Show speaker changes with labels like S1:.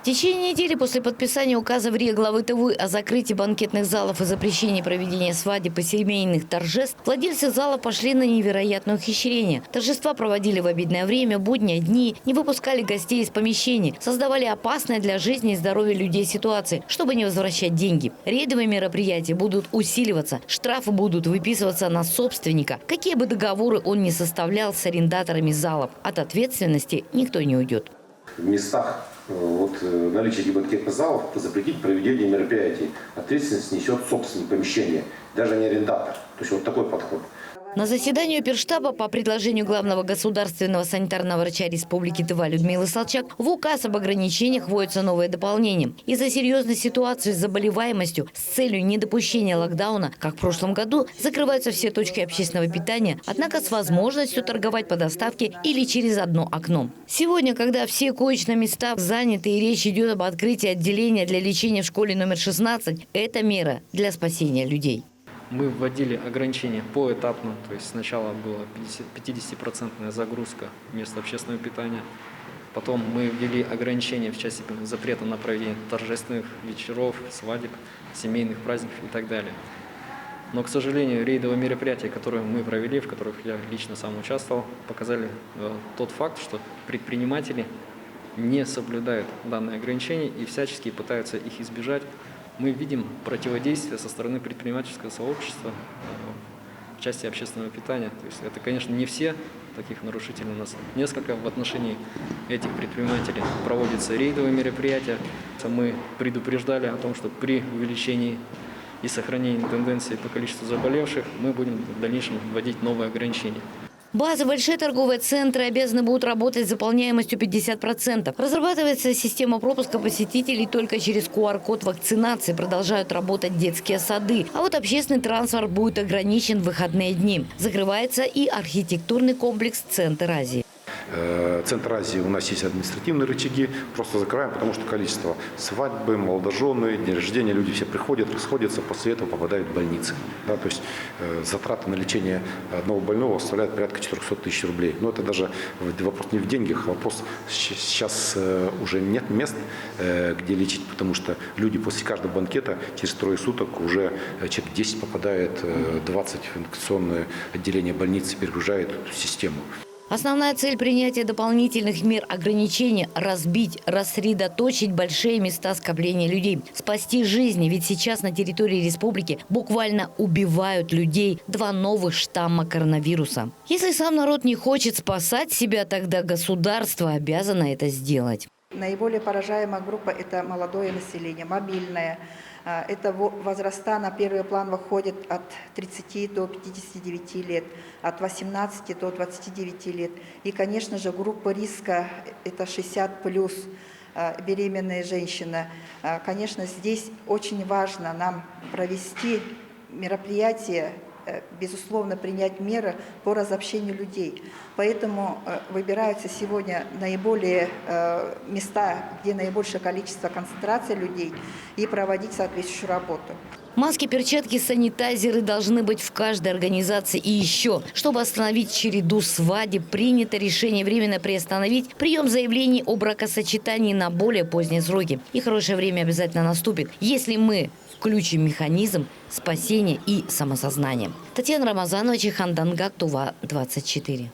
S1: течение недели после подписания указа в РИА главы ТВ о закрытии банкетных залов и запрещении проведения свадеб и семейных торжеств, владельцы залов пошли на невероятное ухищрение. Торжества проводили в обеденное время, будние дни, не выпускали гостей из помещений, создавали опасные для жизни и здоровья людей ситуации, чтобы не возвращать деньги. Рейдовые мероприятия будут усиливаться, штрафы будут выписываться на собственника. Какие бы договоры он ни составлял с арендаторами залов, от ответственности никто не уйдет.
S2: В местах наличия банкетных залов запретить проведение мероприятий. Ответственность несет собственник помещения, даже не арендатор. То есть вот такой подход.
S1: На заседании оперштаба по предложению главного государственного санитарного врача Республики Тыва Людмилы Салчак в указ об ограничениях вводятся новые дополнения. Из-за серьезной ситуации с заболеваемостью с целью недопущения локдауна, как в прошлом году, закрываются все точки общественного питания, однако с возможностью торговать по доставке или через одно окно. Сегодня, когда все коечные места заняты и речь идет об открытии отделения для лечения в школе номер 16, это мера для спасения людей.
S3: Мы вводили ограничения поэтапно, то есть сначала была 50% загрузка мест общественного питания. Потом мы ввели ограничения в части запрета на проведение торжественных вечеров, свадеб, семейных праздников и так далее. Но, к сожалению, рейдовые мероприятия, которые мы провели, в которых я лично сам участвовал, показали тот факт, что предприниматели не соблюдают данные ограничения и всячески пытаются их избежать. Мы видим противодействие со стороны предпринимательского сообщества в части общественного питания. То есть это, конечно, не все, таких нарушителей у нас несколько в отношении этих предпринимателей. Проводятся рейдовые мероприятия. Мы предупреждали о том, что при увеличении и сохранении тенденции по количеству заболевших мы будем в дальнейшем вводить новые ограничения.
S1: Базы, большие торговые центры обязаны будут работать с заполняемостью 50%. Разрабатывается система пропуска посетителей только через QR-код вакцинации. Продолжают работать детские сады. А вот общественный транспорт будет ограничен в выходные дни. Закрывается и архитектурный комплекс «Центр Азии».
S2: Центр Азии у нас есть административные рычаги, просто закрываем, потому что количество свадьбы, молодожены, дни рождения, люди все приходят, расходятся, после этого попадают в больницы. Да, то есть затраты на лечение одного больного составляют порядка 400 тысяч рублей. Но это даже вопрос не в деньгах, а вопрос сейчас уже нет мест, где лечить, потому что люди после каждого банкета через трое суток уже человек 10 попадает, 20 в инфекционное отделение больницы, перегружает эту систему.
S1: Основная цель принятия дополнительных мер ограничения – разбить, рассредоточить большие места скопления людей, спасти жизни. Ведь сейчас на территории республики буквально убивают людей два новых штамма коронавируса. Если сам народ не хочет спасать себя, тогда государство обязано это сделать.
S4: Наиболее поражаемая группа – это молодое население, мобильное. Это возраста на первый план выходят от 30 до 59 лет, от 18 до 29 лет. И, конечно же, группа риска – это 60+, беременная женщина. Конечно, здесь очень важно нам провести мероприятие, безусловно, принять меры по разобщению людей. Поэтому выбираются сегодня наиболее места, где наибольшее количество концентрации людей, и проводить соответствующую работу.
S1: Маски, перчатки, санитайзеры должны быть в каждой организации. И еще, чтобы остановить череду свадеб, принято решение временно приостановить прием заявлений о бракосочетании на более поздние сроки. И хорошее время обязательно наступит, если мы включим механизм спасения и самосознания. Татьяна Рамазанова, Чихан Дангак, Тува, 24.